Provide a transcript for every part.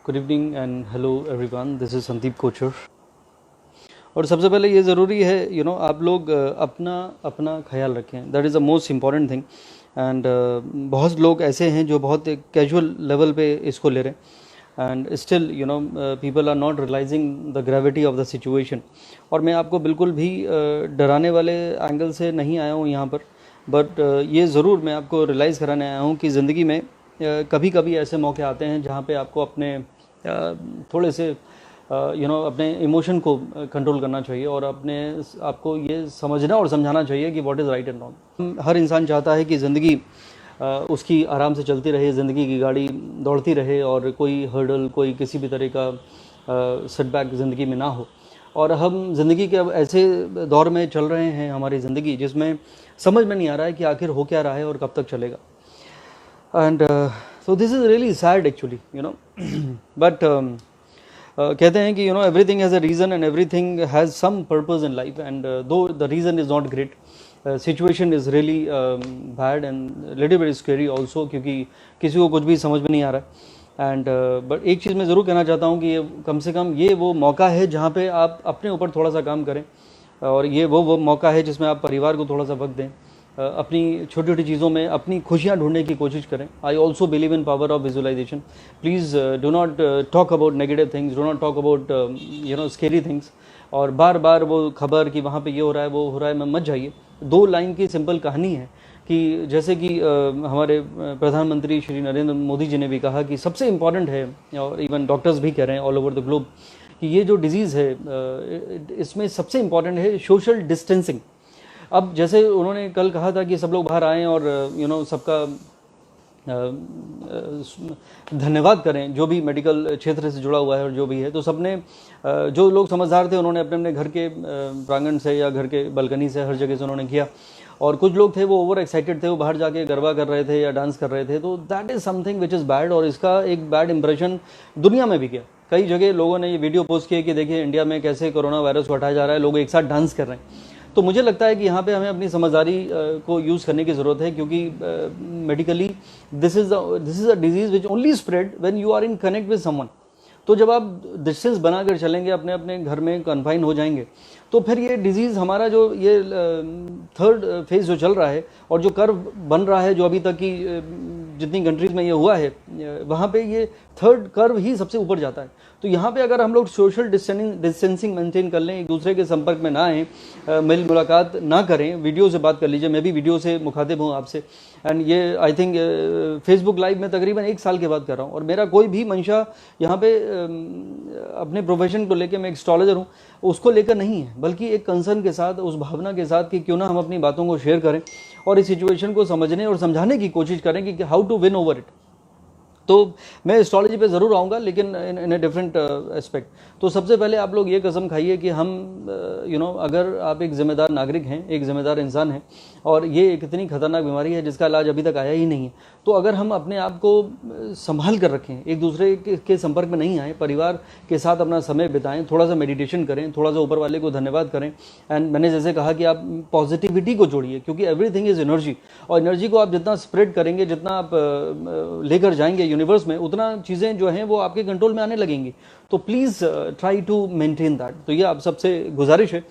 Good evening and hello everyone, this is Sandeep Kochar. और सबसे पहले ये ज़रूरी है आप लोग अपना अपना ख्याल रखें। That is the most important thing. And बहुत लोग ऐसे हैं जो बहुत कैजुअल लेवल पे इसको ले रहे हैं and still people are not realising the gravity of the situation. और मैं आपको बिल्कुल भी डराने वाले एंगल से नहीं आया हूँ यहाँ पर, बट ये ज़रूर मैं आपको रियलाइज़ कराने आया हूँ कि ज़िंदगी में कभी कभी ऐसे मौके आते हैं जहाँ पे आपको अपने थोड़े से अपने इमोशन को कंट्रोल करना चाहिए और आपको ये समझना और समझाना चाहिए कि what is right and wrong. हर इंसान चाहता है कि ज़िंदगी उसकी आराम से चलती रहे, ज़िंदगी की गाड़ी दौड़ती रहे और कोई हर्डल, कोई किसी भी तरह का सेटबैक ज़िंदगी में ना हो। और हम ज़िंदगी के अब ऐसे दौर में चल रहे हैं, हमारी ज़िंदगी जिसमें समझ में नहीं आ रहा है कि आखिर हो क्या रहा है और कब तक चलेगा। And so this is really sad actually, but कहते हैं कि everything has a reason and everything has some purpose in life, and though the reason is not great, situation is really bad and little bit scary also, क्योंकि किसी को कुछ भी समझ में नहीं आ रहा है। एंड बट एक चीज़ मैं ज़रूर कहना चाहता हूँ कि ये कम से कम ये वो मौका है जहाँ पे आप अपने ऊपर थोड़ा सा काम करें, और ये वो मौका है जिसमें आप परिवार को थोड़ा सा वक्त दें, अपनी छोटी छोटी चीज़ों में अपनी खुशियाँ ढूंढने की कोशिश करें। I also believe in power of visualisation. Please do not talk about negative things, do not talk about scary things, और बार बार वो खबर कि वहाँ पे ये हो रहा है वो हो रहा है में मत जाइए। 2 लाइन की सिंपल कहानी है कि जैसे कि हमारे प्रधानमंत्री श्री नरेंद्र मोदी जी ने भी कहा कि सबसे इम्पॉर्टेंट है, और इवन डॉक्टर्स भी कह रहे हैं ऑल ओवर द ग्लोब, कि ये जो डिजीज़ है इसमें सबसे इम्पॉर्टेंट है सोशल डिस्टेंसिंग। अब जैसे उन्होंने कल कहा था कि सब लोग बाहर आएँ और सबका धन्यवाद करें जो भी मेडिकल क्षेत्र से जुड़ा हुआ है और जो भी है, तो सबने जो लोग समझदार थे उन्होंने अपने अपने घर के प्रांगण से या घर के बालकनी से हर जगह से उन्होंने किया। और कुछ लोग थे वो ओवर एक्साइटेड थे, वो बाहर जाके गरबा कर रहे थे या डांस कर रहे थे, तो that is something which is bad, और इसका एक बैड इंप्रेशन दुनिया में भी गया। कई जगह लोगों ने ये वीडियो पोस्ट किए कि देखिए इंडिया में कैसे कोरोना वायरस को हटाया जा रहा है, लोग एक साथ डांस कर रहे हैं। तो मुझे लगता है कि यहाँ पे हमें अपनी समझदारी को यूज़ करने की ज़रूरत है, क्योंकि medically this is a disease which only spread when you are in connect with someone. तो जब आप डिस्टेंस बनाकर चलेंगे, अपने अपने घर में कन्फाइन हो जाएंगे, तो फिर ये डिजीज़ हमारा जो ये थर्ड फेज़ जो चल रहा है और जो कर्व बन रहा है, जो अभी तक की जितनी कंट्रीज़ में ये हुआ है वहाँ पे ये थर्ड कर्व ही सबसे ऊपर जाता है। तो यहाँ पे अगर हम लोग सोशल डिस्टेंसिंग मेंटेन कर लें, एक दूसरे के संपर्क में ना आएँ, मेल मुलाकात ना करें, वीडियो से बात कर लीजिए, मैं भी वीडियो से मुखातिब हूँ आपसे। एंड ये आई थिंक फेसबुक लाइव में तकरीबन 1 साल के बाद कर रहा हूँ, और मेरा कोई भी मंशा यहाँ पे अपने प्रोफेशन को लेकर, मैं एक एस्ट्रोलॉजर हूँ, उसको लेकर नहीं है, बल्कि एक कंसर्न के साथ, उस भावना के साथ कि क्यों ना हम अपनी बातों को शेयर करें और इस सिचुएशन को समझने और समझाने की कोशिश करें कि how to win over it. तो मैं एस्ट्रोलॉजी पे ज़रूर आऊँगा, लेकिन इन ए डिफरेंट एस्पेक्ट। तो सबसे पहले आप लोग ये कसम खाइए कि हम अगर आप एक ज़िम्मेदार नागरिक हैं, एक ज़िम्मेदार इंसान हैं, और ये एक इतनी खतरनाक बीमारी है जिसका इलाज अभी तक आया ही नहीं है, तो अगर हम अपने आप को संभाल कर रखें, एक दूसरे के संपर्क में नहीं आए, परिवार के साथ अपना समय बिताएं, थोड़ा सा मेडिटेशन करें, थोड़ा सा ऊपर वाले को धन्यवाद करें। एंड मैंने जैसे कहा कि आप पॉजिटिविटी को जोड़िए, क्योंकि एवरीथिंग इज़ एनर्जी, और एनर्जी को आप जितना स्प्रेड करेंगे, जितना आप लेकर जाएंगे यूनिवर्स में, उतना चीज़ें जो हैं वो आपके कंट्रोल में आने लगेंगी। तो please try to maintain that. तो ये आप सबसे गुजारिश है,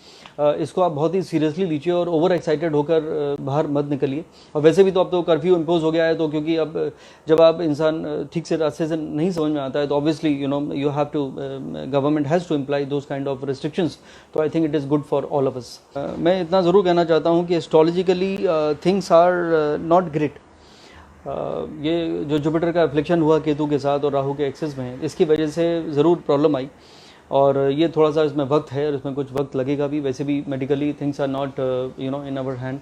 इसको आप बहुत ही सीरियसली लीजिए और ओवर एक्साइटेड होकर बाहर मत निकलिए। और वैसे भी तो अब तो कर्फ्यू इम्पोज हो गया है, तो क्योंकि अब जब आप इंसान ठीक से रास्ते से नहीं समझ में आता है, तो obviously you have to, government has to imply those kind of restrictions. तो I think it is good for all of us. मैं इतना ज़रूर कहना चाहता हूँ कि astrologically things are not great. ये जो जुपिटर का एफ्लिक्शन हुआ केतु के साथ और राहु के एक्सेस में, इसकी वजह से ज़रूर प्रॉब्लम आई, और ये थोड़ा सा इसमें वक्त है और इसमें कुछ वक्त लगेगा भी। वैसे भी medically things are not in our hand,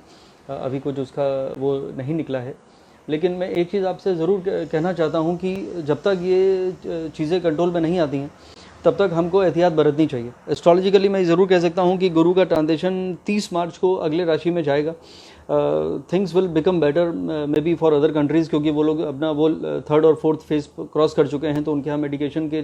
अभी कुछ उसका वो नहीं निकला है। लेकिन मैं एक चीज़ आपसे ज़रूर कहना चाहता हूँ कि जब तक ये चीज़ें कंट्रोल में नहीं आती हैं, तब तक हमको एहतियात बरतनी चाहिए। एस्ट्रोलॉजिकली मैं ज़रूर कह सकता हूँ कि गुरु का ट्रांजिशन 30 मार्च को अगले राशि में जाएगा। Things will become better may be for other countries, क्योंकि वो लोग अपना वो 3rd और 4th फेज़ क्रॉस कर चुके हैं, तो उनके यहाँ मेडिकेशन के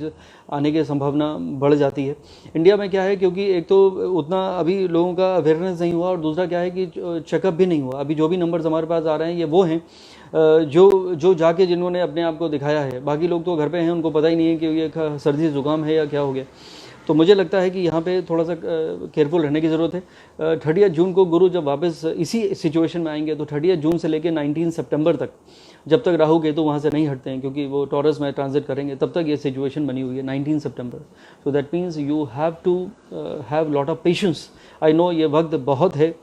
आने की संभावना बढ़ जाती है। इंडिया में क्या है, क्योंकि एक तो उतना अभी लोगों का अवेयरनेस नहीं हुआ, और दूसरा क्या है कि चेकअप भी नहीं हुआ। अभी जो भी नंबर्स हमारे पास आ रहे हैं ये वो हैं जो जो जाके जिन्होंने अपने आप को दिखाया है, बाकी लोग तो घर पे हैं, उनको पता ही नहीं है कि ये सर्दी जुकाम है या क्या हो गया। तो मुझे लगता है कि यहाँ पे थोड़ा सा केयरफुल रहने की ज़रूरत है। 30 जून को गुरु जब वापस इसी सिचुएशन में आएंगे तो 30 जून से लेकर 19 सितंबर तक, जब तक राहु केतु वहाँ से नहीं हटते हैं, क्योंकि वो टॉरस में ट्रांजिट करेंगे, तब तक ये सिचुएशन बनी हुई है 19 सितंबर। So that means you have to have lot of patience. I know ये वक्त बहुत है,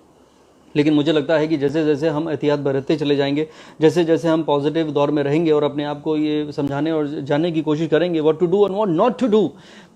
लेकिन मुझे लगता है कि जैसे जैसे हम एहतियात बरतते चले जाएंगे, जैसे जैसे हम पॉजिटिव दौर में रहेंगे और अपने आप को ये समझाने और जानने की कोशिश करेंगे व्हाट टू डू और व्हाट नॉट टू डू,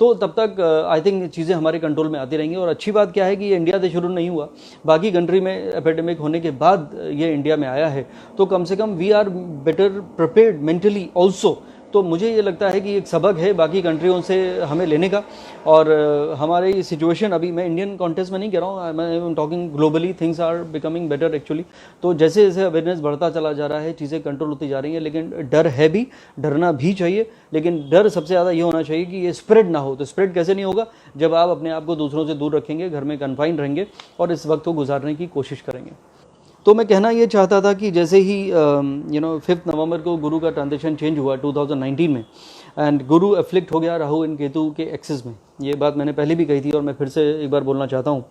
तो तब तक आई थिंक चीज़ें हमारे कंट्रोल में आती रहेंगी। और अच्छी बात क्या है कि ये इंडिया से शुरू नहीं हुआ, बाकी कंट्री में एपिडेमिक होने के बाद ये इंडिया में आया है, तो कम से कम we are better prepared mentally also. तो मुझे ये लगता है कि एक सबक है बाकी कंट्रियों से हमें लेने का। और हमारी सिचुएशन अभी, मैं इंडियन कॉन्टेक्स्ट में नहीं कह रहा हूँ, मैं I am talking globally, things are becoming better actually. तो जैसे जैसे अवेयरनेस बढ़ता चला जा रहा है, चीज़ें कंट्रोल होती जा रही हैं, लेकिन डर है भी, डरना भी चाहिए, लेकिन डर सबसे ज़्यादा ये होना चाहिए कि ये स्प्रेड ना हो। तो स्प्रेड कैसे नहीं होगा? जब आप अपने आप को दूसरों से दूर रखेंगे, घर में कन्फाइंड रहेंगे और इस वक्त को गुजारने की कोशिश करेंगे। तो मैं कहना ये चाहता था कि जैसे ही 5 नवंबर को गुरु का ट्रांजिशन चेंज हुआ 2019 में, एंड गुरु अफ्लिक्ट हो गया राहु इन केतु के एक्सिस में। ये बात मैंने पहले भी कही थी और मैं फिर से एक बार बोलना चाहता हूँ।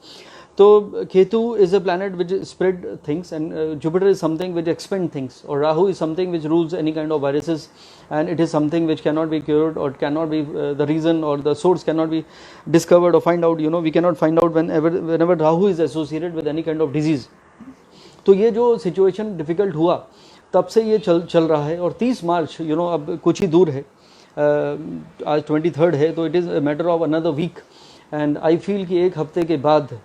तो Ketu is a planet which spread things and Jupiter is something which expand things, और Rahu is something which rules any kind of viruses, and it is something which cannot be cured or cannot be the reason or the source cannot be discovered or find out. We cannot find out whenever Rahu is associated with any kind of disease. तो ये जो situation difficult हुआ तब से ये चल रहा है। और 30 मार्च अब कुछ ही दूर है, आज 23 है, तो it is a matter of another week. And I feel कि एक हफ्ते के बाद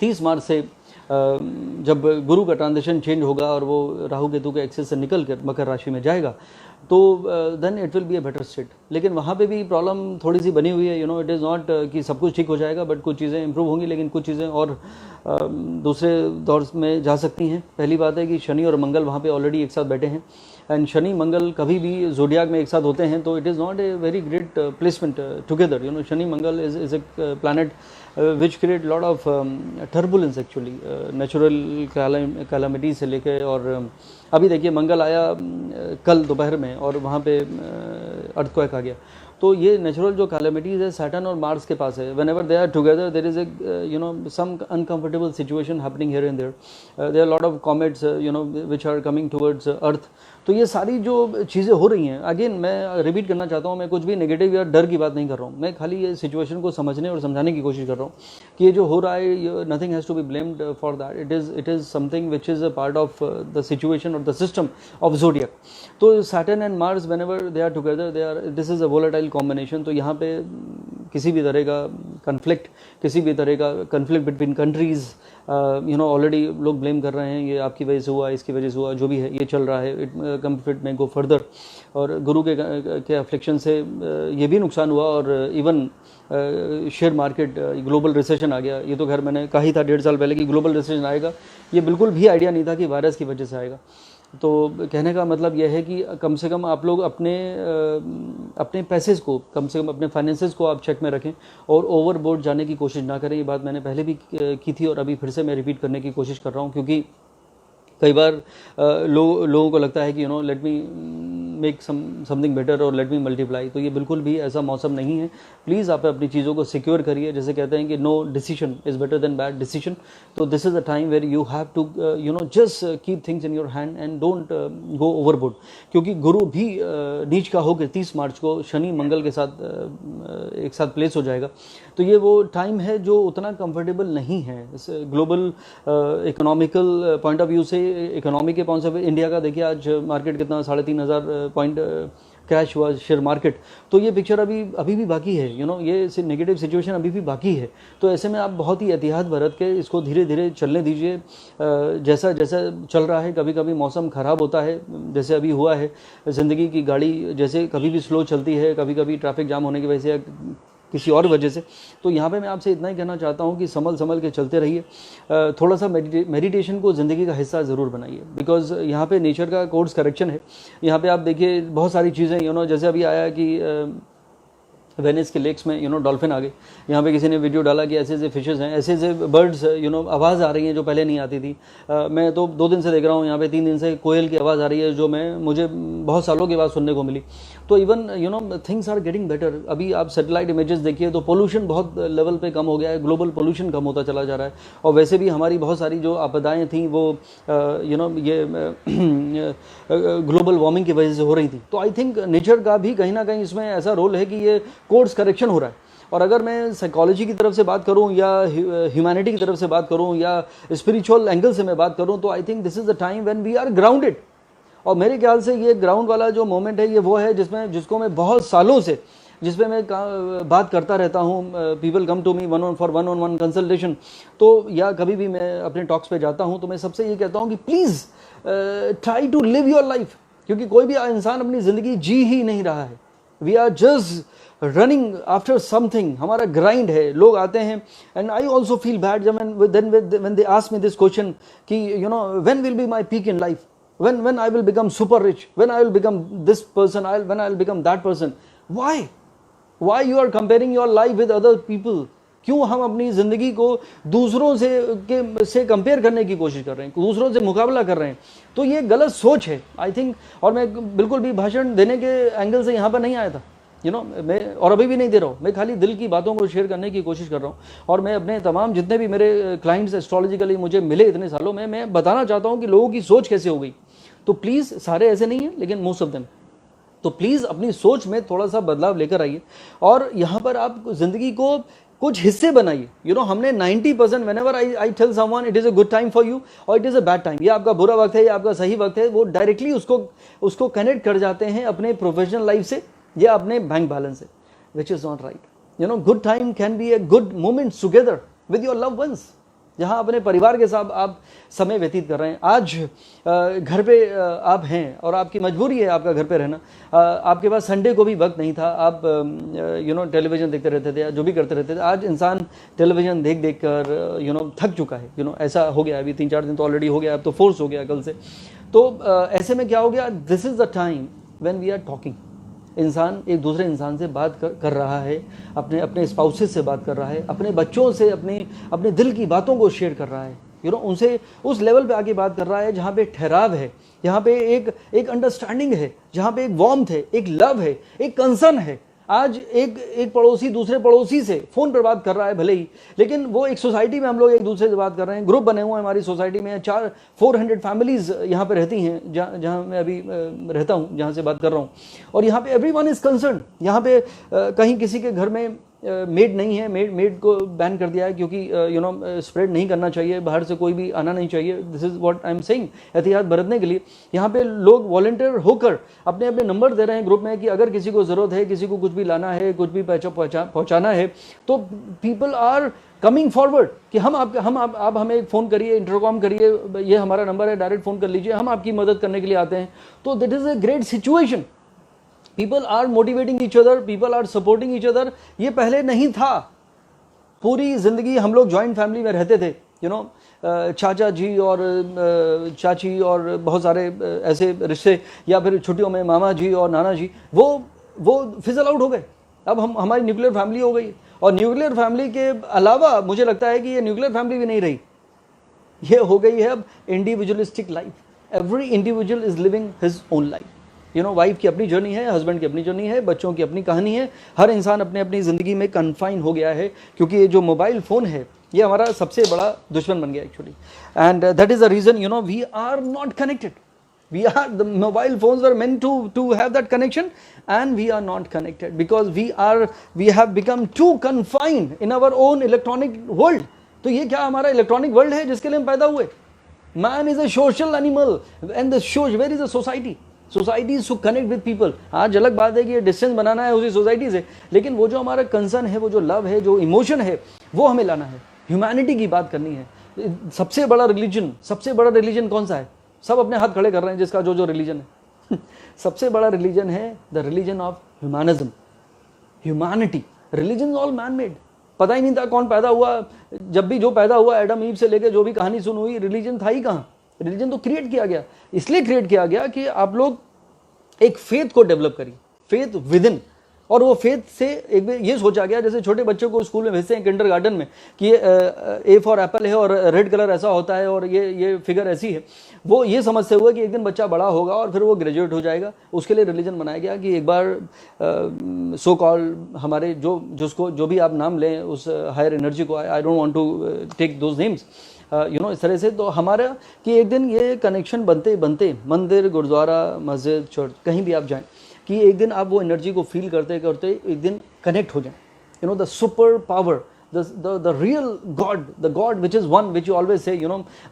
30 मार्च से जब गुरु का ट्रांजिशन चेंज होगा और वो राहु केतु के एक्सेस से निकल कर मकर राशि में जाएगा, तो then it will be a better state. लेकिन वहाँ पे भी प्रॉब्लम थोड़ी सी बनी हुई है। इट इज़ नॉट कि सब कुछ ठीक हो जाएगा, बट कुछ चीज़ें इंप्रूव होंगी, लेकिन कुछ चीज़ें और दूसरे दौर में जा सकती हैं। पहली बात है कि शनि और मंगल वहाँ पे ऑलरेडी एक साथ बैठे हैं, एंड शनि मंगल कभी भी जोडियाक में एक साथ होते हैं तो it is not a very great placement together. Shani Mangal is a planet which create lot of turbulence actually, natural calamity से लेके। और अभी देखिए मंगल आया कल दोपहर में और वहाँ पे अर्थक्वेक आ गया। तो ये नेचुरल जो कैलेमिटीज़ है सैटर्न और मार्स के पास है। Whenever they are together there is a some uncomfortable situation happening here and there are lot of comets which are coming towards earth. तो ये सारी जो चीज़ें हो रही हैं, अगेन मैं रिपीट करना चाहता हूँ, मैं कुछ भी नेगेटिव या डर की बात नहीं कर रहा हूँ, मैं खाली ये सिचुएशन को समझने और समझाने की कोशिश कर रहा हूँ कि ये जो हो रहा है, nothing has to be blamed for that. It is something which is a part of the situation और द सिस्टम ऑफ ज़ोडिएक। तो Saturn and Mars whenever they are together this is a volatile combination. तो यहाँ पे किसी भी तरह का conflict, किसी भी तरह का कन्फ्लिक्ट बिटवीन कंट्रीज़, ऑलरेडी लोग ब्लेम कर रहे हैं, ये आपकी वजह से हुआ, इसकी वजह से हुआ, जो भी है ये चल रहा है। इट कन्फ्लिक्ट में गो फर्दर। और गुरु के अफ्लिक्शन से ये भी नुकसान हुआ, और even share market, global recession आ गया। ये तो खैर मैंने कहा ही था 1.5 साल पहले कि ग्लोबल रिसेशन आएगा, ये बिल्कुल भी आइडिया नहीं था कि वायरस की वजह से आएगा। तो कहने का मतलब यह है कि कम से कम आप लोग अपने पैसेज को, कम से कम अपने फाइनेंसेस को आप चेक में रखें और ओवरबोर्ड जाने की कोशिश ना करें। ये बात मैंने पहले भी की थी और अभी फिर से मैं रिपीट करने की कोशिश कर रहा हूँ, क्योंकि कई बार लोगों को लगता है कि let me make something better और लेट मी मल्टीप्लाई। तो ये बिल्कुल भी ऐसा मौसम नहीं है। प्लीज़ आप अपनी चीज़ों को सिक्योर करिए। जैसे कहते हैं कि no decision is better than bad decision. तो this is the time where you have to just keep things in your hand and don't go overboard. क्योंकि गुरु भी नीच का होकर 30 मार्च को शनि मंगल के साथ एक साथ प्लेस हो जाएगा। तो ये वो टाइम है जो उतना कंफर्टेबल नहीं है global economical point of view से। इकोनॉमी के पॉइंट से इंडिया का देखिए आज मार्केट कितना 3,500 पॉइंट क्रैश हुआ शेयर मार्केट। तो ये पिक्चर अभी भी बाकी है, ये नेगेटिव सिचुएशन अभी भी बाकी है। तो ऐसे में आप बहुत ही एहतियात बरत के इसको धीरे धीरे चलने दीजिए। जैसा जैसा चल रहा है, कभी कभी मौसम ख़राब होता है, जैसे अभी हुआ है। ज़िंदगी की गाड़ी जैसे कभी भी स्लो चलती है, कभी कभी ट्रैफिक जाम होने की वजह से या किसी और वजह से। तो यहाँ पे मैं आपसे इतना ही कहना चाहता हूँ कि संभल के चलते रहिए। थोड़ा सा मेडिटेशन को ज़िंदगी का हिस्सा ज़रूर बनाइए, बिकॉज यहाँ पे नेचर का कोर्स करेक्शन है। यहाँ पे आप देखिए बहुत सारी चीज़ें जैसे अभी आया कि वेनिस के लेक्स में डॉल्फिन आ गई। यहाँ पे किसी ने वीडियो डाला कि ऐसे ऐसे फिशेस हैं, ऐसे ऐसे बर्ड्स आवाज़ आ रही है जो पहले नहीं आती थी। मैं तो 2 दिन से देख रहा हूँ, यहाँ पे 3 दिन से कोयल की आवाज़ आ रही है जो मुझे बहुत सालों के बाद सुनने को मिली। तो even things are getting better. अभी आप सैटेलाइट इमेजेस देखिए तो पोल्यूशन बहुत लेवल पे कम हो गया है, ग्लोबल पोल्यूशन कम होता चला जा रहा है। और वैसे भी हमारी बहुत सारी जो आपदाएं थी वो ये ग्लोबल वार्मिंग की वजह से हो रही थी। तो आई थिंक नेचर का भी कहीं ना कहीं इसमें ऐसा रोल है कि ये कोर्स करेक्शन हो रहा है। और अगर मैं साइकोलॉजी की तरफ से बात करूं या ह्यूमैनिटी की तरफ से बात करूं या स्पिरिचुअल एंगल से मैं बात करूं तो I think this is the time when we are grounded. और मेरे ख्याल से ये ग्राउंड वाला जो मोमेंट है ये वो है जिसको मैं बहुत सालों से जिसपे मैं बात करता रहता हूँ। People come to me for one on one consultation, तो या कभी भी मैं अपने टॉक्स पे जाता हूँ तो मैं सबसे ये कहता हूँ कि please try to live your life, क्योंकि कोई भी इंसान अपनी ज़िंदगी जी ही नहीं रहा है। We are just running after something, हमारा ग्राइंड है। लोग आते हैं and I also feel bad when they ask me this question कि when will be my peak in life, when I will become super rich, when I will become this person, when I will become that person. Why you are comparing your life with other people? क्यों हम अपनी ज़िंदगी को दूसरों से compare करने की कोशिश कर रहे हैं, दूसरों से मुकाबला कर रहे हैं? तो ये गलत सोच है आई थिंक। और मैं बिल्कुल भी भाषण देने के एंगल से यहाँ पर नहीं आया था, मैं और अभी भी नहीं दे रहा हूँ। मैं खाली दिल की बातों को शेयर करने की कोशिश कर रहा हूँ। और मैं अपने तमाम जितने भी मेरे क्लाइंट्स एस्ट्रोलॉजिकली मुझे मिले इतने सालों में, मैं बताना चाहता हूँ कि लोगों की सोच कैसे हो गई। तो प्लीज़, सारे ऐसे नहीं हैं लेकिन मोस्ट ऑफ देम, तो प्लीज़ अपनी सोच में थोड़ा सा बदलाव लेकर आइए और यहाँ पर आप ज़िंदगी को कुछ हिस्से बनाइए। हमने 90% whenever I tell someone it is a good time for you or it is a bad time, ये आपका बुरा वक्त है या आपका सही वक्त है, वो डायरेक्टली उसको कनेक्ट कर जाते हैं अपने प्रोफेशनल लाइफ से या अपने बैंक बैलेंस से, which is not right. Good time can be a good moments together with your love ones, जहाँ अपने परिवार के साथ आप समय व्यतीत कर रहे हैं। आज घर पे आप हैं और आपकी मजबूरी है आपका घर पे रहना, आपके पास संडे को भी वक्त नहीं था, आप टेलीविज़न देखते रहते थे या जो भी करते रहते थे। आज इंसान टेलीविज़न देख कर थक चुका है, ऐसा हो गया। अभी 3-4 दिन तो ऑलरेडी हो गया, अब तो फोर्स हो गया कल से। तो ऐसे में क्या हो गया, this is the time when we are talking. इंसान एक दूसरे इंसान से बात कर रहा है, अपने स्पाउसेस से बात कर रहा है, अपने बच्चों से अपने दिल की बातों को शेयर कर रहा है, उनसे उस लेवल पे आके बात कर रहा है जहाँ पे ठहराव है, जहाँ पे एक अंडरस्टैंडिंग है, जहाँ पे एक वार्मथ है, एक लव है, एक कंसर्न है। आज एक पड़ोसी दूसरे पड़ोसी से फ़ोन पर बात कर रहा है भले ही, लेकिन वो एक सोसाइटी में हम लोग एक दूसरे से बात कर रहे हैं। ग्रुप बने हुए हैं हमारी सोसाइटी में, 400 फैमिलीज़ यहाँ पे रहती हैं जहाँ मैं अभी रहता हूँ, जहाँ से बात कर रहा हूँ। और यहाँ पे एवरीवन इज़ कंसर्न। यहाँ पे कहीं किसी के घर में मेड नहीं है, मेड को बैन कर दिया है क्योंकि स्प्रेड नहीं करना चाहिए, बाहर से कोई भी आना नहीं चाहिए। This is what I am saying, एहतियात बरतने के लिए। यहाँ पे लोग वॉलंटियर होकर अपने नंबर दे रहे हैं ग्रुप में कि अगर किसी को ज़रूरत है, किसी को कुछ भी लाना है, कुछ भी पहुँचाना है, तो पीपल आर कमिंग फॉरवर्ड कि आप हमें फ़ोन करिए, इंटरकॉम करिए, ये हमारा नंबर है, डायरेक्ट फ़ोन कर लीजिए, हम आपकी मदद करने के लिए आते हैं। तो that is a great situation. People are motivating each other, people are supporting each other. ये पहले नहीं था। पूरी ज़िंदगी हम लोग जॉइंट फैमिली में रहते थे, चाचा जी और चाची और बहुत सारे ऐसे रिश्ते, या फिर छुट्टियों में मामा जी और नाना जी, वो फिजल आउट हो गए। अब हमारी न्यूक्लियर फैमिली हो गई। और न्यूक्लियर फैमिली के अलावा मुझे लगता है कि ये न्यूक्लियर फैमिली भी नहीं रही, ये हो गई है अब individualistic life. Every individual is living his own life. Wife की अपनी जर्नी है, हस्बैंड की अपनी जर्नी है, बच्चों की अपनी कहानी है। हर इंसान अपनी ज़िंदगी में कन्फाइन हो गया है, क्योंकि ये जो मोबाइल फ़ोन है ये हमारा सबसे बड़ा दुश्मन बन गया actually. And that is the reason we are not connected. the mobile phones were meant to have that connection, and we are not connected because we have become too confined in our own electronic world. तो ये क्या हमारा electronic world है जिसके लिए हम पैदा हुए? Man is a social animal and where is the society? Society is to connect with people. आज अलग बात है कि ये डिस्टेंस बनाना है उसी सोसाइटी से, लेकिन वो जो हमारा कंसर्न है, वो जो लव है, जो इमोशन है, वो हमें लाना है। ह्यूमैनिटी की बात करनी है। सबसे बड़ा रिलीजन कौन सा है? सब अपने हाथ खड़े कर रहे हैं जिसका जो रिलीजन है। सबसे बड़ा रिलीजन है the religion of humanism, humanity. Religion all man made. पता ही नहीं था कौन पैदा हुआ। जब भी जो पैदा हुआ, एडम ईव से लेकर जो भी कहानी सुन हुई, रिलीजन था ही कहाँ? रिलीजन तो क्रिएट किया गया। इसलिए क्रिएट किया गया कि आप लोग एक फेथ को डेवलप करिए, फेथ विद इन। और वो फेथ से एक ये सोचा गया, जैसे छोटे बच्चों को स्कूल में भेजते हैं किंडर गार्डन में कि ये ए फॉर एप्पल है और रेड कलर ऐसा होता है और ये फिगर ऐसी है, वो ये समझते हुए कि एक दिन बच्चा बड़ा होगा और फिर वो ग्रेजुएट हो जाएगा, उसके लिए रिलीजन बनाया गया कि एक बार सो कॉल हमारे जो भी आप नाम लें उस हायर एनर्जी को, I don't want to take those names, इस तरह से, तो हमारा कि एक दिन ये कनेक्शन बनते बनते मंदिर, गुरुद्वारा, मस्जिद, चर्च, कहीं भी आप जाएं, कि एक दिन आप वो एनर्जी को फील करते करते एक दिन कनेक्ट हो जाएं, the super power, the real God, the God which is one, which you always say,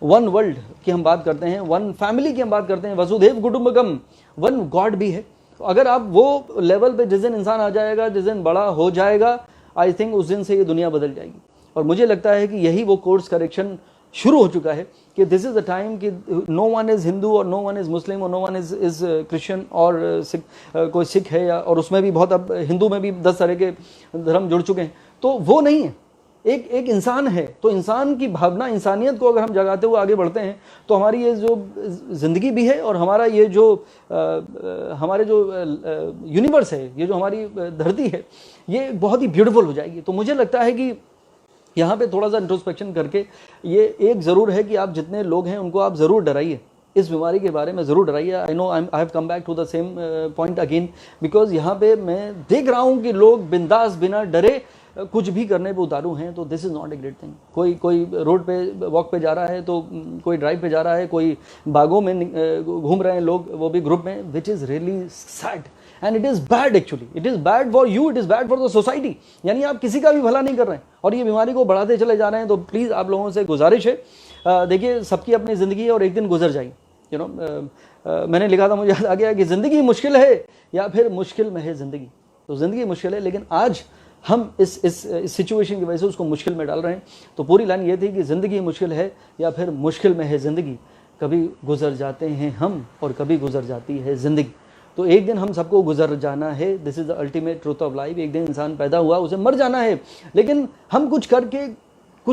one world की हम बात करते हैं, one family की हम बात करते हैं, वसुधैव कुटुंबकम, one God भी है। तो अगर आप वो लेवल पे जिस दिन इंसान आ जाएगा, जिस दिन बड़ा हो जाएगा, आई थिंक उस दिन से ये दुनिया बदल जाएगी। और मुझे लगता है कि यही वो कोर्स करेक्शन शुरू हो चुका है कि दिस इज द टाइम कि नो वन इज हिंदू और नो वन इज मुस्लिम और नो वन इज क्रिश्चियन और कोई सिख है, या और उसमें भी बहुत, अब हिंदू में भी 10 तरह के धर्म जुड़ चुके हैं, तो वो नहीं है, एक इंसान है। तो इंसान की भावना, इंसानियत को अगर हम जगाते हुए आगे बढ़ते हैं तो हमारी ये जो ज़िंदगी भी है और हमारा ये जो हमारे जो यूनिवर्स है, ये जो हमारी धरती है, ये बहुत ही ब्यूटीफुल हो जाएगी। तो मुझे लगता है कि यहाँ पे थोड़ा सा इंट्रोस्पेक्शन करके ये एक ज़रूर है कि आप जितने लोग हैं उनको आप ज़रूर डराइए, इस बीमारी के बारे में ज़रूर डराइए। I know I have come back to the same point again, because यहाँ पे मैं देख रहा हूँ कि लोग बिंदास बिना डरे कुछ भी करने पे उतारू हैं, तो this is not a great thing. कोई रोड पे वॉक पे जा रहा है, तो कोई ड्राइव पे जा रहा है, कोई बागों में घूम रहे हैं लोग, वो भी ग्रुप में, which is really sad and it is bad. Actually it is bad for you, it is bad for the society. यानी आप किसी का भी भला नहीं कर रहे हैं और ये बीमारी को बढ़ाते चले जा रहे हैं। तो प्लीज़ आप लोगों से गुजारिश है, देखिए सबकी अपनी ज़िंदगी है और एक दिन गुजर जाएगी। मैंने लिखा था, मुझे याद आ गया कि ज़िंदगी मुश्किल है या फिर मुश्किल में है ज़िंदगी। तो ज़िंदगी मुश्किल है, लेकिन आज हम इस सिचुएशन की वजह से उसको मुश्किल में डाल रहे हैं। तो पूरी लाइन ये थी कि ज़िंदगी मुश्किल है या फिर मुश्किल में है ज़िंदगी, कभी गुजर जाते हैं हम और कभी गुजर जाती है ज़िंदगी। तो एक दिन हम सबको गुजर जाना है, this is the ultimate truth of life. एक दिन इंसान पैदा हुआ, उसे मर जाना है, लेकिन हम कुछ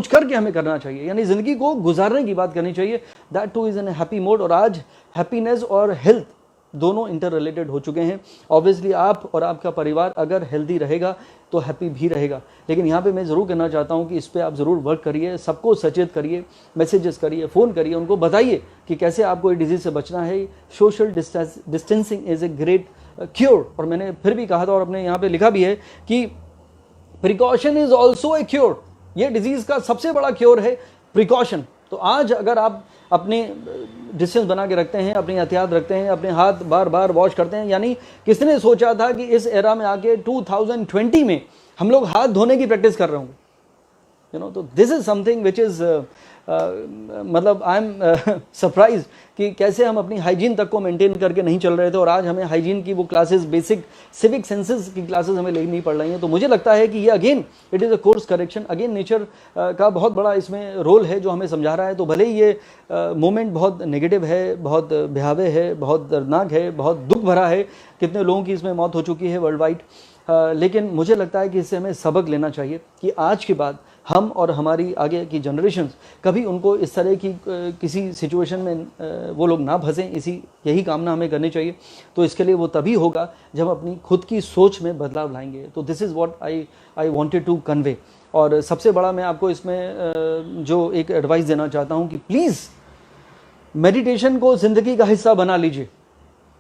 करके हमें करना चाहिए, यानी ज़िंदगी को गुजारने की बात करनी चाहिए, that two is in a happy mode. और आज हैप्पीनेस और हेल्थ दोनों इंटर रिलेटेड हो चुके हैं। ऑब्वियसली आप और आपका परिवार अगर हेल्दी रहेगा तो हैप्पी भी रहेगा। लेकिन यहाँ पे मैं ज़रूर कहना चाहता हूँ कि इस पर आप ज़रूर वर्क करिए, सबको सचेत करिए, मैसेजेस करिए, फ़ोन करिए, उनको बताइए कि कैसे आपको ये डिजीज़ से बचना है। Social distancing is a great cure. और मैंने फिर भी कहा था और अपने यहाँ पे लिखा भी है कि precaution is also a cure. ये डिजीज़ का सबसे बड़ा क्योर है प्रिकॉशन। तो आज अगर आप अपने डिस्टेंस बना के रखते हैं, अपनी एहतियात रखते हैं, अपने हाथ बार बार वॉश करते हैं, यानी किसने सोचा था कि इस एरा में आके 2020 में हम लोग हाथ धोने की प्रैक्टिस कर रहे होंगे। तो this is something which is मतलब आई एम सरप्राइज कि कैसे हम अपनी हाइजीन तक को मेंटेन करके नहीं चल रहे थे और आज हमें हाइजीन की वो क्लासेस, बेसिक सिविक सेंसेस की क्लासेस हमें लेनी पड़ रही हैं। तो मुझे लगता है कि ये again it is a course correction. Again nature का बहुत बड़ा इसमें रोल है जो हमें समझा रहा है। तो भले ही ये मोमेंट बहुत नेगेटिव है, बहुत भयावह है, बहुत दर्दनाक है, बहुत दुख भरा है, कितने लोगों की इसमें मौत हो चुकी है वर्ल्ड वाइड, लेकिन मुझे लगता है कि इससे हमें सबक लेना चाहिए कि आज के बाद हम और हमारी आगे की जनरेशन्स कभी उनको इस तरह की किसी सिचुएशन में वो लोग ना फंसें, यही कामना हमें करनी चाहिए। तो इसके लिए वो तभी होगा जब हम अपनी खुद की सोच में बदलाव लाएंगे। तो this is what I wanted to convey. और सबसे बड़ा मैं आपको इसमें जो एक एडवाइस देना चाहता हूँ कि प्लीज़ मेडिटेशन को ज़िंदगी का हिस्सा बना लीजिए।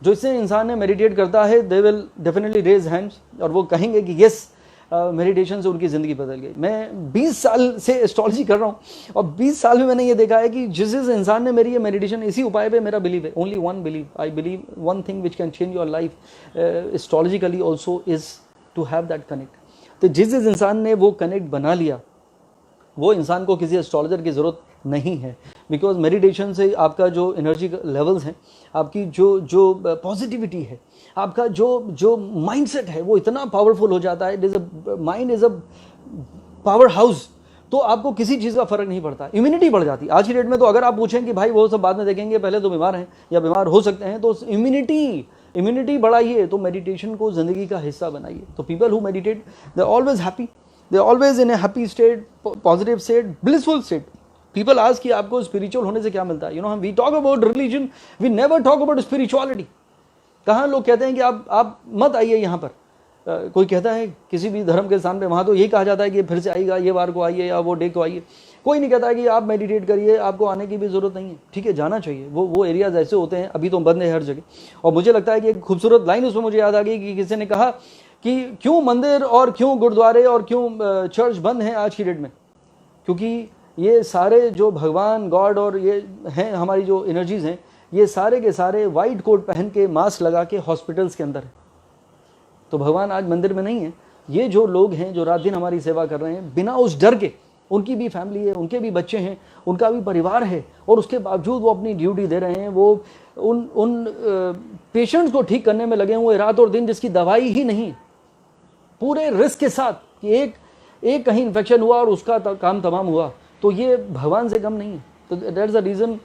जो इससे इंसान ने मेडिटेट करता है, they will definitely raise hands और वो कहेंगे कि येस, मेडिटेशन से उनकी ज़िंदगी बदल गई। मैं 20 साल से एस्ट्रोलॉजी कर रहा हूँ और 20 साल में मैंने ये देखा है कि जिस इंसान ने मेरी ये मेडिटेशन, इसी उपाय पे मेरा बिलीव है, only one believe, I believe one thing which can change your life astrologically also is to have that connect. तो जिस इंसान ने वो कनेक्ट बना लिया, वो इंसान को किसी एस्ट्रोलॉजर की ज़रूरत नहीं है। बिकॉज मेडिटेशन से आपका जो एनर्जी लेवल्स हैं, आपकी जो पॉजिटिविटी है, आपका जो माइंडसेट है, वो इतना पावरफुल हो जाता है। Mind is a power house. तो आपको किसी चीज़ का फ़र्क नहीं पड़ता, इम्यूनिटी बढ़ जाती है। आज की डेट में तो अगर आप पूछें कि भाई वो सब बाद में देखेंगे, पहले तो बीमार हैं या बीमार हो सकते हैं, तो इम्यूनिटी बढ़ाइए। तो मेडिटेशन को ज़िंदगी का हिस्सा बनाइए। तो people who meditate, they are always happy, they are always in a happy state, positive state, blissful state. People आज कि आपको स्पिरिचुअल होने से क्या मिलता है? We talk about religion, we never talk about spirituality. कहाँ लोग कहते हैं कि आप मत आइए यहाँ पर, कोई कहता है किसी भी धर्म के स्थान पे, वहाँ तो यही कहा जाता है कि फिर से आएगा, ये वार को आइए या वो डे को आइए। कोई नहीं कहता है कि आप मेडिटेट करिए, आपको आने की भी ज़रूरत नहीं है। ठीक है, जाना चाहिए, वो एरियाज ऐसे होते हैं, अभी तो बंद है हर जगह। और मुझे लगता है कि एक खूबसूरत लाइन उसमें मुझे याद आ गई कि किसी ने कहा कि क्यों मंदिर और क्यों गुरुद्वारे और क्यों चर्च बंद हैं आज की डेट में, क्योंकि ये सारे जो भगवान गॉड और ये हैं हमारी जो एनर्जीज़ हैं, ये सारे के सारे वाइट कोट पहन के मास्क लगा के हॉस्पिटल्स के अंदर है। तो भगवान आज मंदिर में नहीं है। ये जो लोग हैं जो रात दिन हमारी सेवा कर रहे हैं बिना उस डर के, उनकी भी फैमिली है, उनके भी बच्चे हैं, उनका भी परिवार है, और उसके बावजूद वो अपनी ड्यूटी दे रहे हैं। वो उन पेशेंट्स को ठीक करने में लगे हुए रात और दिन, जिसकी दवाई ही नहीं है, पूरे रिस्क के साथ कि एक कहीं इन्फेक्शन हुआ और उसका काम तमाम हुआ, तो ये भगवान से कम नहीं है। तो दैट्स द रीज़न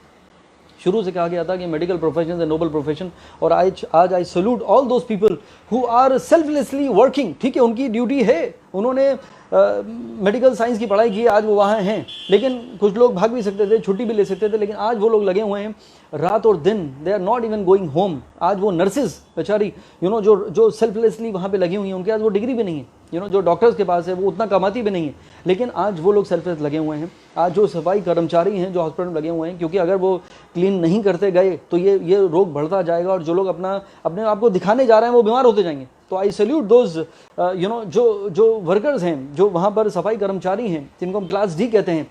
शुरू से कहा गया था कि medical profession is a noble profession. और आज I salute all those people who are selflessly working. ठीक है, उनकी ड्यूटी है, उन्होंने मेडिकल साइंस की पढ़ाई की, आज वो वहाँ हैं। लेकिन कुछ लोग भाग भी सकते थे, छुट्टी भी ले सकते थे, लेकिन आज वो लोग लगे हुए हैं रात और दिन। They are not even going home. आज वो नर्सेज बेचारी जो सेल्फलेसली वहाँ पे लगी हुई हैं, उनके आज वो डिग्री भी नहीं है। जो डॉक्टर्स के पास है वो उतना कमाती भी नहीं है, लेकिन आज वो लोग सेल्फलेस लगे हुए हैं। आज जो सफाई कर्मचारी हैं जो हॉस्पिटल में लगे हुए हैं, क्योंकि अगर वो क्लीन नहीं करते गए तो ये रोग बढ़ता जाएगा, और जो लोग अपने आप को दिखाने जा रहे हैं वो बीमार होते जाएंगे। तो आई सल्यूट दोज जो वर्कर्स हैं, जो वहाँ पर सफाई कर्मचारी हैं, जिनको हम क्लास डी कहते हैं,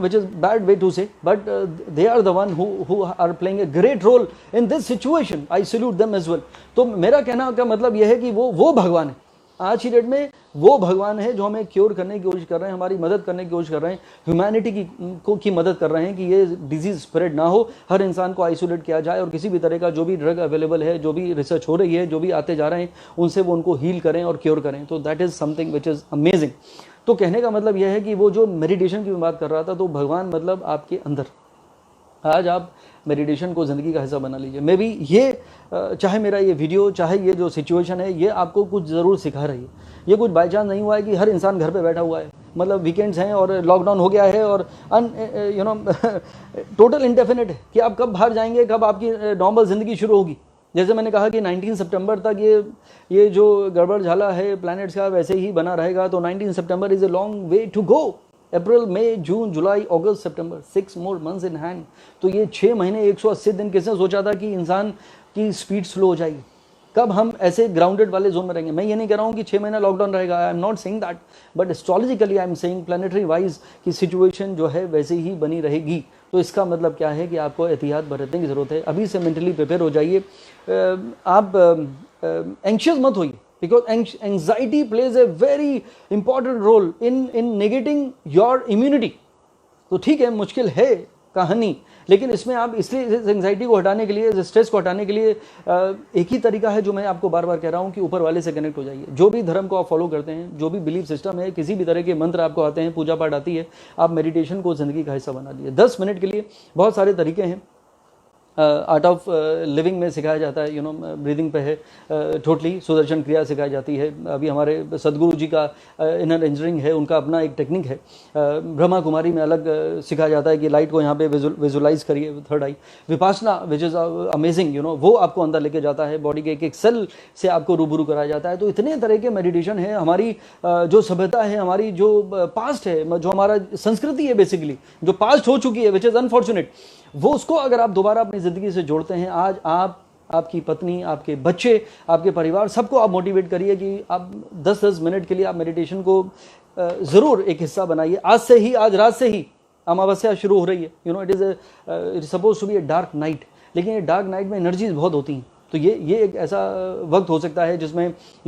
which is bad way to say, but they are the one who are playing a great role in this situation. I salute them as well. तो मेरा कहना का मतलब यह है कि वो भगवान है आज की डेट में। वो भगवान है जो हमें क्योर करने की कोशिश कर रहे हैं, हमारी मदद करने की कोशिश कर रहे हैं, ह्यूमैनिटी की मदद कर रहे हैं कि ये डिजीज स्प्रेड ना हो, हर इंसान को आइसोलेट किया जाए, और किसी भी तरह का जो भी ड्रग अवेलेबल है, जो भी रिसर्च हो रही है, जो भी आते जा रहे हैं, उनसे वो उनको हील करें और क्योर करें। तो that is something which is amazing. तो कहने का मतलब यह है कि वो जो मेडिटेशन की बात कर रहा था, तो भगवान मतलब आपके अंदर। आज आप मेडिटेशन को ज़िंदगी का हिस्सा बना लीजिए। मे बी ये चाहे मेरा ये वीडियो, चाहे ये जो सिचुएशन है, ये आपको कुछ ज़रूर सिखा रही है। ये कुछ बाई चांस नहीं हुआ है कि हर इंसान घर पे बैठा हुआ है, मतलब वीकेंड्स हैं और लॉकडाउन हो गया है और टोटल इंडेफिनिट है कि आप कब बाहर जाएंगे, कब आपकी नॉर्मल ज़िंदगी शुरू होगी। जैसे मैंने कहा कि 19 सितंबर तक ये जो गड़बड़ झाला है प्लैनेट्स का वैसे ही बना रहेगा। तो 19 सितंबर is a long way to go. अप्रैल, मई, जून, जुलाई, अगस्त, सितंबर, 6 more months in hand। तो ये 6 महीने 180 दिन, किसने सोचा था कि इंसान की स्पीड स्लो हो जाएगी? कब हम ऐसे ग्राउंडेड वाले जोन में रहेंगे? मैं ये नहीं कह रहा हूँ कि 6 महीना लॉकडाउन रहेगा, I am not saying that, but astrologically I am saying planetary wise की सिचुएशन जो है वैसे ही बनी रहेगी। तो इसका मतलब क्या है कि आपको एहतियात बरतने की ज़रूरत है। अभी से मेंटली प्रिपेयर हो जाइए। आप एंशियस मत होइए, because anxiety plays a very important role in negating your immunity। तो ठीक है, मुश्किल है कहानी, लेकिन इसमें आप इसलिए इस एंजाइटी को हटाने के लिए, इस स्ट्रेस को हटाने के लिए एक ही तरीका है जो मैं आपको बार बार कह रहा हूँ कि ऊपर वाले से कनेक्ट हो जाइए। जो भी धर्म को आप फॉलो करते हैं, जो भी बिलीफ सिस्टम है, किसी भी तरह के मंत्र आपको आते हैं, पूजा पाठ आती है, आप मेडिटेशन को ज़िंदगी का हिस्सा बना लिए। 10 मिनट के लिए बहुत सारे तरीके हैं। आर्ट ऑफ लिविंग में सिखाया जाता है, ब्रीदिंग पे है, टोटली सुदर्शन क्रिया सिखाई जाती है। अभी हमारे सदगुरु जी का इनर एंजरिंग है, उनका अपना एक टेक्निक है। ब्रह्मा कुमारी में अलग सिखाया जाता है कि लाइट को यहाँ पे विजुलाइज करिए, third I. Vipassana which is amazing, वो आपको अंदर लेके जाता है, बॉडी के एक एक सेल से आपको रूबरू कराया जाता है। तो इतने तरह के मेडिटेशन है। हमारी जो सभ्यता है, हमारी जो पास्ट है, जो हमारा संस्कृति है, बेसिकली जो पास्ट हो चुकी है, विच इज़ अनफॉर्चुनेट, वो उसको अगर आप दोबारा अपनी ज़िंदगी से जोड़ते हैं, आज आप, आपकी पत्नी, आपके बच्चे, आपके परिवार, सबको आप मोटिवेट करिए कि आप 10-10 मिनट के लिए आप मेडिटेशन को ज़रूर एक हिस्सा बनाइए। आज से ही, आज रात से ही अमावस्या शुरू हो रही है। It is suppose to be a dark night, लेकिन ये डार्क नाइट में एनर्जीज बहुत होती हैं। तो ये एक ऐसा वक्त हो सकता है जिसमें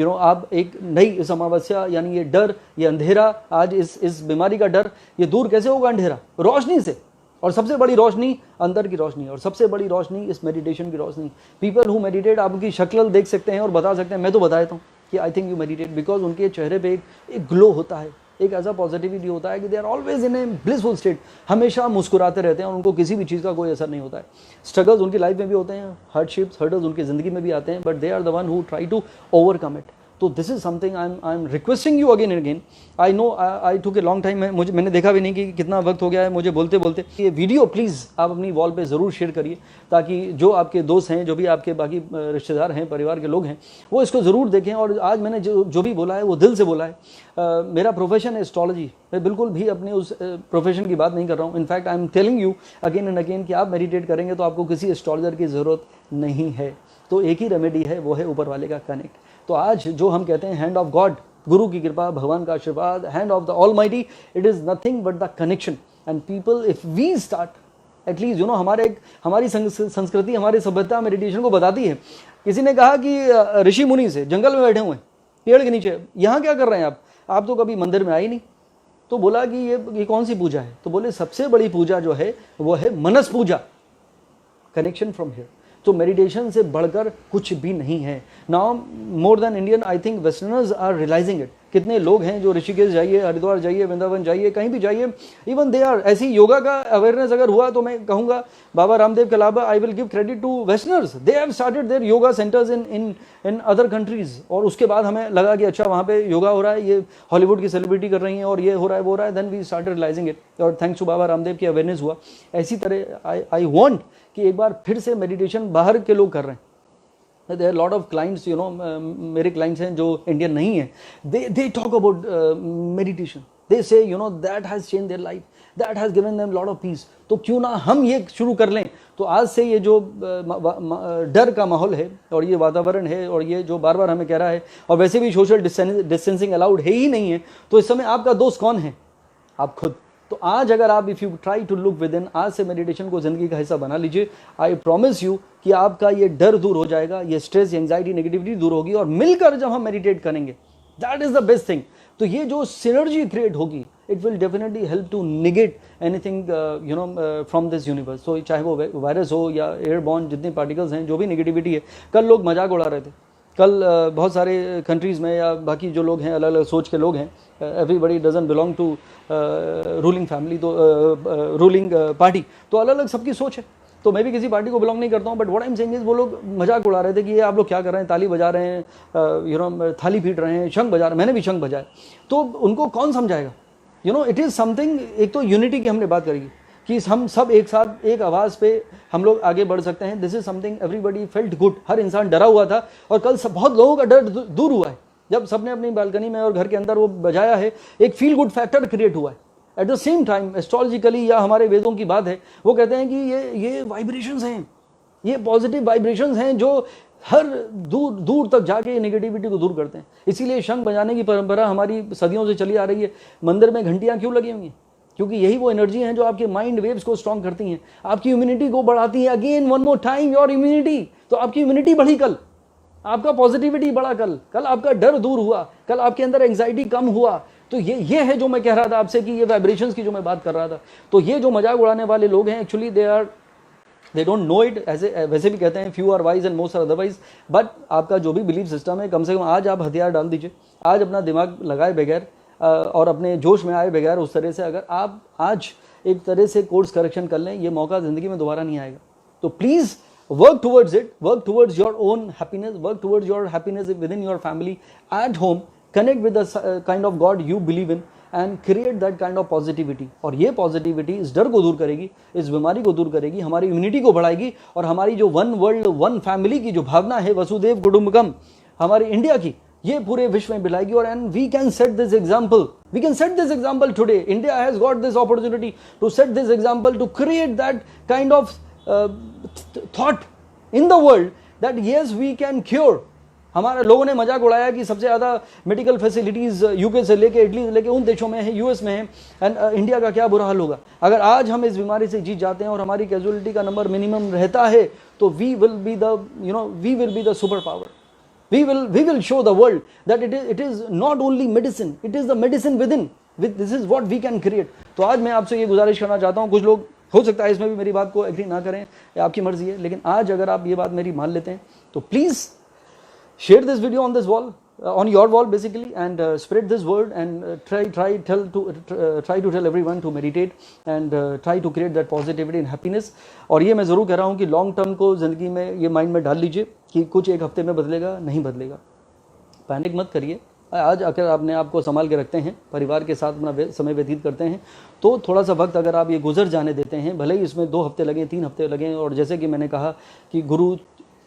आप एक नई इस अमावस्या, यानी ये डर, ये अंधेरा, आज इस बीमारी का डर, ये दूर कैसे होगा? अंधेरा रोशनी से। और सबसे बड़ी रोशनी अंदर की रोशनी, और सबसे बड़ी रोशनी इस मेडिटेशन की रोशनी। पीपल हु मेडिटेट, आप उनकी शक्ल देख सकते हैं और बता सकते हैं, मैं तो बता देता हूँ कि I think you meditate, because उनके चेहरे पे एक ग्लो होता है, एक ऐसा पॉजिटिविटी होता है कि they are always in a blissful state, हमेशा मुस्कुराते रहते हैं और उनको किसी भी चीज़ का कोई असर नहीं होता है। स्ट्रगल्स उनकी लाइफ में भी होते हैं, हार्डशिप्स, हर्डल्स उनकी ज़िंदगी में भी आते हैं, but they are the one who try to overcome it. तो this is something I am requesting you again and again. I know I took a long time, मैंने देखा भी नहीं कि कितना वक्त हो गया है मुझे बोलते बोलते. ये वीडियो प्लीज़ आप अपनी वॉल पे ज़रूर शेयर करिए, ताकि जो आपके दोस्त हैं, जो भी आपके बाकी रिश्तेदार हैं, परिवार के लोग हैं, वो इसको ज़रूर देखें. और आज मैंने जो भी बोला है वो दिल से बोला है. मेरा प्रोफेशन है एस्ट्रोलॉजी. मैं बिल्कुल भी अपने उस प्रोफेशन की बात नहीं कर रहा हूँ. In fact I am telling you again and again कि आप मेडिटेट करेंगे तो आपको किसी एस्ट्रोलॉजर की ज़रूरत नहीं है. तो एक ही रेमेडी है, वो है ऊपर वाले का कनेक्ट. तो आज जो हम कहते हैं हैंड ऑफ गॉड, गुरु की कृपा, भगवान का आशीर्वाद, hand of the almighty, it is nothing but the connection. And people if we start at least हमारी संस्कृति, हमारी सभ्यता मेडिटेशन को बताती है. किसी ने कहा कि ऋषि मुनि से जंगल में बैठे हुए हैं, पेड़ के नीचे, यहाँ क्या कर रहे हैं आप तो कभी मंदिर में आए नहीं. तो बोला कि ये कौन सी पूजा है? तो बोले सबसे बड़ी पूजा जो है वो है मनस पूजा, कनेक्शन फ्रॉम हियर. तो मेडिटेशन से बढ़कर कुछ भी नहीं है. Now more than Indian, I think westerners are realising it. कितने लोग हैं जो ऋषिकेश जाइए, हरिद्वार जाइए, वृंदावन जाइए, कहीं भी जाइए, इवन दे आर. ऐसी योगा का अवेयरनेस अगर हुआ तो मैं कहूँगा बाबा रामदेव के अलावा I will give credit to westerners. They have started their yoga centres in other countries. और उसके बाद हमें लगा कि अच्छा वहाँ पे योगा हो रहा है, ये हॉलीवुड की सेलिब्रिटी कर रही हैं और ये हो रहा है, वो हो रहा है. Then we started realising it और थैंक्स टू बाबा रामदेव की अवेयरनेस हुआ. इसी तरह आई वॉन्ट कि एक बार फिर से मेडिटेशन बाहर के लोग कर रहे हैं. There are a lot of clients, मेरे clients हैं जो इंडियन नहीं हैं. They talk about meditation. They say, that has changed their life. That has given them a lot of peace. तो क्यों ना हम ये शुरू कर लें. तो आज से ये जो डर का माहौल है और ये वातावरण है और ये जो बार बार हमें कह रहा है, और वैसे भी सोशल डिस्टेंसिंग अलाउड है ही नहीं है, तो इस समय आपका दोस्त कौन है? आप खुद. तो आज अगर आप if you try to look within, आज से मेडिटेशन को ज़िंदगी का हिस्सा बना लीजिए. आई प्रॉमिस यू कि आपका ये डर दूर हो जाएगा, ये स्ट्रेस, एंजाइटी, नेगेटिविटी दूर होगी. और मिलकर जब हम मेडिटेट करेंगे, that is the best thing. तो ये जो सिनर्जी क्रिएट होगी, it will definitely help to negate anything from this universe. तो चाहे वो वायरस हो या एयरबॉर्न जितने पार्टिकल्स हैं, जो भी नेगेटिविटी है. कल लोग मजाक उड़ा रहे थे. कल बहुत सारे कंट्रीज़ में या बाकी जो लोग हैं, अलग अलग सोच के लोग हैं, everybody doesn't belong to ruling family, तो रूलिंग पार्टी, तो अलग अलग सबकी सोच है. तो मैं भी किसी पार्टी को बिलोंग नहीं करता हूँ. But what I am saying is, वो लोग मजाक उड़ा रहे थे कि ये आप लोग क्या कर रहे हैं, ताली बजा रहे हैं, थाली पीट रहे हैं, शंख बजा रहे हैं. मैंने भी शंख बजाया. तो उनको कौन समझाएगा? It is something. एक तो यूनिटी की हमने बात करी कि हम सब एक साथ एक आवाज़ पे हम लोग आगे बढ़ सकते हैं. This is something everybody felt good. हर इंसान डरा हुआ था और कल बहुत लोगों का डर दूर हुआ है जब सबने अपनी बालकनी में और घर के अंदर वो बजाया है. एक फील गुड फैक्टर क्रिएट हुआ है. At the same time astrologically या हमारे वेदों की बात है, वो कहते हैं कि ये वाइब्रेशंस हैं, ये पॉजिटिव वाइब्रेशंस हैं जो हर दूर दूर तक जाके नेगेटिविटी को दूर करते हैं. इसीलिए शंख बजाने की परंपरा हमारी सदियों से चली आ रही है. मंदिर में घंटियाँ क्यों लगी हुई हैं? क्योंकि यही वो एनर्जी हैं जो आपके माइंड वेव्स को स्ट्रॉन्ग करती हैं, आपकी इम्यूनिटी को बढ़ाती हैं. Again one more time, your immunity. तो आपकी इम्यूनिटी बढ़ी कल, आपका पॉजिटिविटी बढ़ा कल आपका डर दूर हुआ, कल आपके अंदर एंग्जाइटी कम हुआ. तो ये है जो मैं कह रहा था आपसे कि ये वाइब्रेशंस की जो मैं बात कर रहा था. तो ये जो मजाक उड़ाने वाले लोग हैं, actually they don't know it. ऐसे वैसे भी कहते हैं few are wise and most are otherwise. But आपका जो भी बिलीफ सिस्टम है, कम से कम आज आप हथियार डाल दीजिए. आज अपना दिमाग लगाए बगैर और अपने जोश में आए बगैर उस तरह से अगर आप आज एक तरह से कोर्स करेक्शन कर लें, ये मौका ज़िंदगी में दोबारा नहीं आएगा. तो please work towards it, work towards your own happiness, work towards your happiness within your family, at home, connect with the kind of God you believe in and create that kind of positivity. और ये positivity इस डर को दूर करेगी, इस बीमारी को दूर करेगी, हमारी इम्यूनिटी को बढ़ाएगी और हमारी जो वन वर्ल्ड वन फैमिली की जो भावना है, वसुदेव कुटुंबकम, हमारी इंडिया की, ये पूरे विश्व में बिलाएगी. और and we can set this example, we can set this example today. India has got this opportunity to set this example, to create that kind of thought in the world that yes we can cure. हमारे लोगों ने मजाक उड़ाया कि सबसे ज़्यादा medical facilities UK से लेके, इटली से लेके उन देशों में है, यूएस में है. एंड इंडिया का क्या बुरा हाल होगा अगर आज हम इस बीमारी से जीत जाते हैं और हमारी कैजुअलिटी का नंबर मिनिमम रहता है. तो we will be the super power. We will show the world that it is not only medicine, it is the medicine within. This is what we can create. तो आज मैं आपसे ये गुजारिश करना चाहता हूँ, कुछ लोग हो सकता है इसमें भी मेरी बात को एग्री ना करें, आपकी मर्जी है, लेकिन आज अगर आप ये बात मेरी मान लेते हैं तो please share this video on this wall, on your wall basically, and spread this word and try to tell everyone to meditate and try to create that positivity and happiness. और ये मैं ज़रूर कह रहा हूँ कि लॉन्ग टर्म को ज़िंदगी में ये माइंड में डाल लीजिए कि कुछ एक हफ्ते में बदलेगा, नहीं बदलेगा. पैनिक मत करिए। आज अगर आपने आपको संभाल के रखते हैं, परिवार के साथ अपना समय व्यतीत करते हैं, तो थोड़ा सा वक्त अगर आप ये गुजर जाने देते हैं, भले ही इसमें 2 हफ्ते लगें, 3 हफ्ते लगें, और जैसे कि मैंने कहा कि गुरु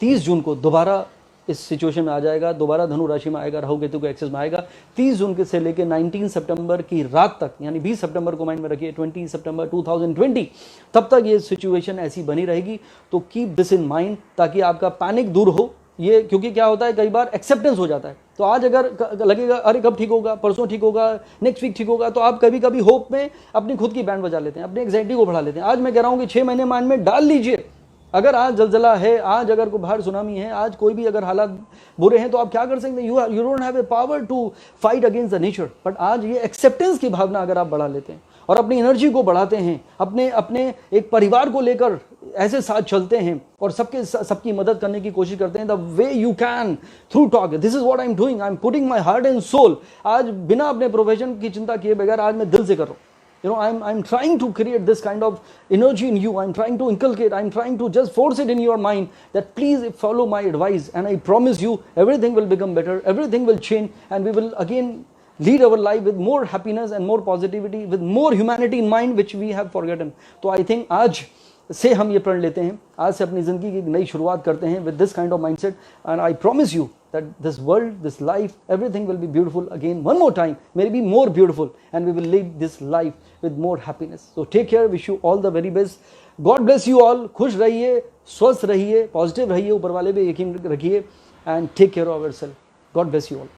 30 जून को दोबारा इस सिचुएशन में आ जाएगा, दोबारा धनु राशि में आएगा, राहु केतु के एक्सेस में आएगा 30 जून के से लेकर 19 सितंबर की रात तक, यानी 20 सितंबर को माइंड में रखिए, 20 सितंबर 2020 तब तक ये सिचुएशन ऐसी बनी रहेगी। तो कीप दिस इन माइंड, ताकि आपका पैनिक दूर हो। ये क्योंकि क्या होता है, कई बार एक्सेप्टेंस हो जाता है, तो आज अगर लगेगा अरे कब ठीक होगा, परसों ठीक होगा, नेक्स्ट वीक ठीक होगा, तो आप कभी कभी होप में अपनी खुद की बैंड बजा लेते हैं, अपनी एंग्जाइटी को बढ़ा लेते हैं। आज मैं कह रहा हूं कि 6 महीने माइंड में डाल लीजिए। अगर आज जलजला है, आज अगर कोई बाहर सुनामी है, आज कोई भी अगर हालात बुरे हैं, तो आप क्या कर सकते हैं? You don't have a power to fight against the nature. But आज ये एक्सेप्टेंस की भावना अगर आप बढ़ा लेते हैं और अपनी एनर्जी को बढ़ाते हैं, अपने एक परिवार को लेकर ऐसे साथ चलते हैं और सबकी मदद करने की कोशिश करते हैं, the way you can through talk, this is what I am doing, I am putting my heart and soul. आज बिना अपने प्रोफेशन की चिंता किए बगैर आज मैं दिल से कर रहा हूँ। You know, I'm trying to create this kind of energy in you. I'm trying to inculcate, I'm trying to just force it in your mind that please follow my advice, and I promise you everything will become better, everything will change, and we will again lead our life with more happiness and more positivity, with more humanity in mind, which we have forgotten. तो I think आज से हम ये प्रण लेते हैं, आज से अपनी ज़िंदगी की एक नई शुरुआत करते हैं with this kind of mindset, and I promise you that this world, this life, everything will be beautiful again one more time, maybe more beautiful, and we will live this life with more happiness. So take care, wish you all the very best. God bless you all. खुश रहिए, स्वस्थ रहिए, positive रहिए, ऊपर वाले पे यकीन रखिए, and take care of yourself. God bless you all.